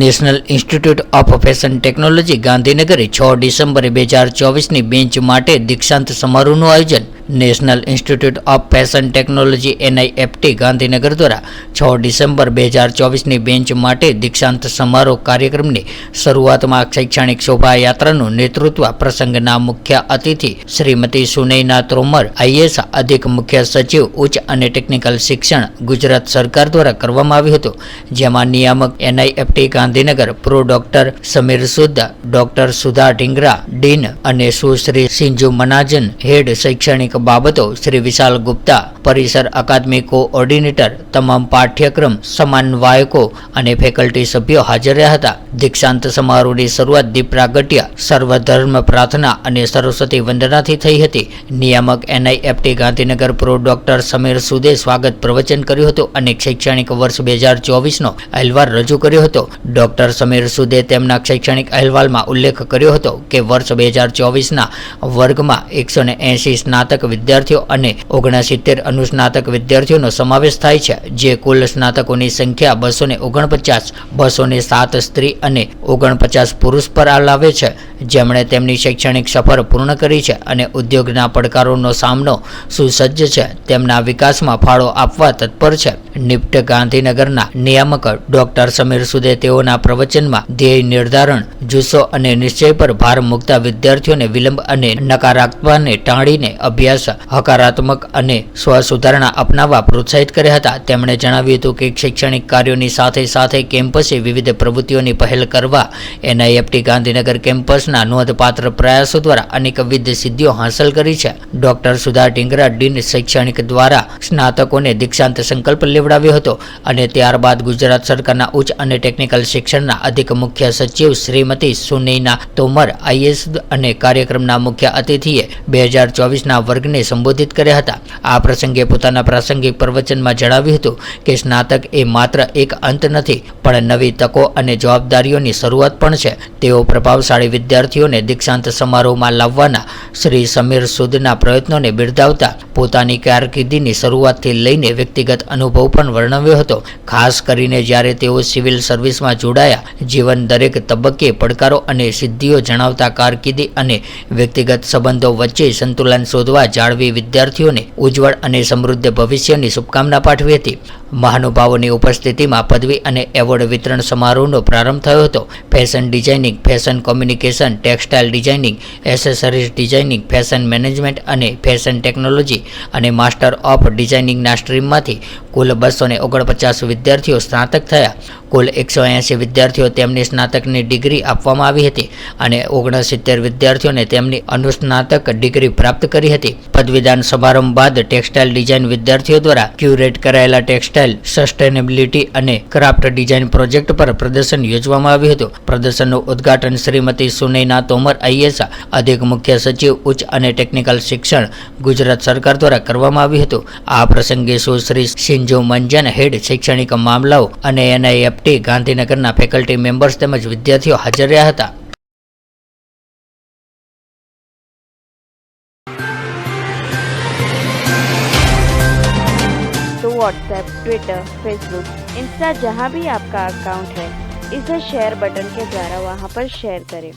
National institute of fashion technology ગાંધીનગરે 6 December 2024ની bench માટે દીક્ષાંત સમારોહનું આયોજન. National institute of fashion technology NIFT Gandhinagar દ્વારા 6 ડિસેમ્બર 2024ની બેન્ચ માટે દીક્ષાંત સમારોહ કાર્યક્રમની શરૂઆતમાં શૈક્ષણિક શોભાયાત્રાનું નેતૃત્વ પ્રસંગના મુખ્ય અતિથિ શ્રીમતી સુનૈના તોમર IAS અધિક મુખ્ય સચિવ ઉચ્ચ અને ટેકનિકલ શિક્ષણ ગુજરાત સરકાર દ્વારા કરવામાં આવ્યું હતું, જેમાં નિયામક NIFT Gandhinagar pro doctor Samir Sud, doctor સુધા ઢીંગરા ડીન અને સુશ્રી સિંજુ મનાજન હેડ શૈક્ષણિક બાબતો, શ્રી વિશાલ ગુપ્તા પરિસર અકાદમી કોઓર્ડિનેટર, તમામ પાઠ્યક્રમ સમન્વયકો અને ફેકલ્ટી સભ્યો હાજર રહ્યા હતા. દીક્ષાંત સમારોહની શરૂઆત દીપ પ્રાગટ્ય, સર્વધર્મ પ્રાર્થના અને સરસ્વતી વંદનાથી થઈ હતી. નિયામક NIFT Gandhinagar pro doctor Samir સુદે સ્વાગત પ્રવચન કર્યું હતું અને શૈક્ષણિક વર્ષ 2024નો અહેવાલ રજૂ કર્યો હતો. ડોક્ટર સમીર સુદે તેમના શૈક્ષણિક અહેવાલમાં ઉલ્લેખ કર્યો હતો કે વર્ષ 2024ના વર્ગમાં 180 સ્નાતક વિદ્યાર્થીઓ અને 69 અનુસ્નાતક વિદ્યાર્થીઓનો સમાવેશ થાય છે, જે કુલ સ્નાતકોની સંખ્યા 249, 207 સ્ત્રી અને 49 પુરુષ પર લાવે છે, જેમણે તેમની શૈક્ષણિક સફર પૂર્ણ કરી છે અને ઉદ્યોગના પડકારોનો સામનો સુસજ્જ છે, તેમના વિકાસમાં ફાળો આપવા તત્પર છે. નિફ્ટ ગાંધીનગરના નિયામક ડોક્ટર સમીર સુદે તેઓના પ્રવચનમાં ધ્યેય નિર્ધારણ, જુસ્સો અને નિશ્ચય પર ભાર મૂકતા વિદ્યાર્થીઓને વિલંબ અને નકારાત્મકતાને ટાળીને અભ્યાસ, હકારાત્મક અને સ્વસુધારણા અપનાવવા પ્રોત્સાહિત કર્યા હતા. તેમણે જણાવ્યું હતું કે શૈક્ષણિક કાર્યોની સાથે સાથે કેમ્પસે વિવિધ પ્રવૃત્તિઓની પહેલ કરવા NIFT ગાંધીનગર કેમ્પસના નોંધપાત્ર પ્રયાસો દ્વારા અનેકવિધ સિદ્ધિઓ હાંસલ કરી છે. ડોક્ટર સુધા ઢીંગરા ડીન શૈક્ષણિક દ્વારા સ્નાતકોને દીક્ષાંત સંકલ્પ લેવડાવ્યો હતો અને ત્યારબાદ ગુજરાત સરકારના ઉચ્ચ અને ટેકનિકલ શિક્ષણના અધિક મુખ્ય સચિવ શ્રીમતી સુનૈના તોમર IAS અને કાર્યક્રમના મુખ્ય અતિથિએ 2024ના વર્ગને સંબોધિત કર્યા હતા. આ પ્રસંગે પોતાના પ્રાસંગિક પ્રવચનમાં જણાવ્યું હતું કે સ્નાતક એ માત્ર એક અંત નથી, પણ નવી તકો અને જવાબદારીઓની શરૂઆત પણ છે. તેઓ પ્રભાવશાળી વિદ્યાર્થીઓને દીક્ષાંત સમારોહમાં લાવવાના શ્રી સમીર સુદના પ્રયત્નોને બિરદાવતા પોતાની કારકિર્દીની શરૂઆતથી લઈને વ્યક્તિગત અનુભવ પણ વર્ણવ્યો હતો. ખાસ કરીને જ્યારે તેઓ સિવિલ સર્વિસમાં જોડાયા, જીવન દરેક તબક્કે પડકારો અને સિદ્ધિઓ જણાવતા કારકિર્દી અને વ્યક્તિગત સંબંધો વચ્ચે સંતુલન શોધવા જાળવી વિદ્યાર્થીઓને ઉજ્જવળ અને સમૃદ્ધ ભવિષ્યની શુભકામના પાઠવી હતી. મહાનુભાવોની ઉપસ્થિતિમાં પદવી અને એવોર્ડ વિતરણ સમારોહનો પ્રારંભ થયો હતો. Fashion designing, fashion communication, textile designing, accessories designing, fashion management અને ફેશન ટેકનોલોજી અને માસ્ટર ઓફ ડિઝાઇનિંગના સ્ટ્રીમમાંથી કુલ 249 વિદ્યાર્થીઓ સ્નાતક થયા. કુલ 180 વિદ્યાર્થીઓ તેમની સ્નાતકની ડિગ્રી આપવામાં આવી હતી અને 69 વિદ્યાર્થીઓને તેમની અનુસ્નાતક ડિગ્રી પ્રાપ્ત કરી હતી. પદવીદાન સમારંભ બાદ ટેક્સટાઇલ ડિઝાઇન વિદ્યાર્થીઓ દ્વારા ક્યુરેટ કરાયેલા ટેક્સટાઇલ સસ્ટેનેબિલિટી અને ક્રાફ્ટ ડિઝાઇન પ્રોજેક્ટ પર પ્રદર્શન યોજવામાં આવ્યું હતું. પ્રદર્શનનું ઉદ્ઘાટન શ્રીમતી સુનૈના તોમર IAS અધિક મુખ્ય સચિવ ઉચ્ચ અને ટેકનિકલ શિક્ષણ ગુજરાત સરકાર દ્વારા કરવામાં આવ્યું હતું. આ પ્રસંગે સુશ્રી સિંજુ મંજન હેડ શૈક્ષણિક મામલાઓ અને NIFT ગાંધીનગરના ફેકલ્ટી મેમ્બર્સ તેમજ વિદ્યાર્થીઓ હાજર રહ્યા હતા. तो व्हाट्सएप, ट्विटर, फेसबुक, इंस्टा जहाँ भी आपका अकाउंट है, इसे शेयर बटन के द्वारा वहाँ पर शेयर करें.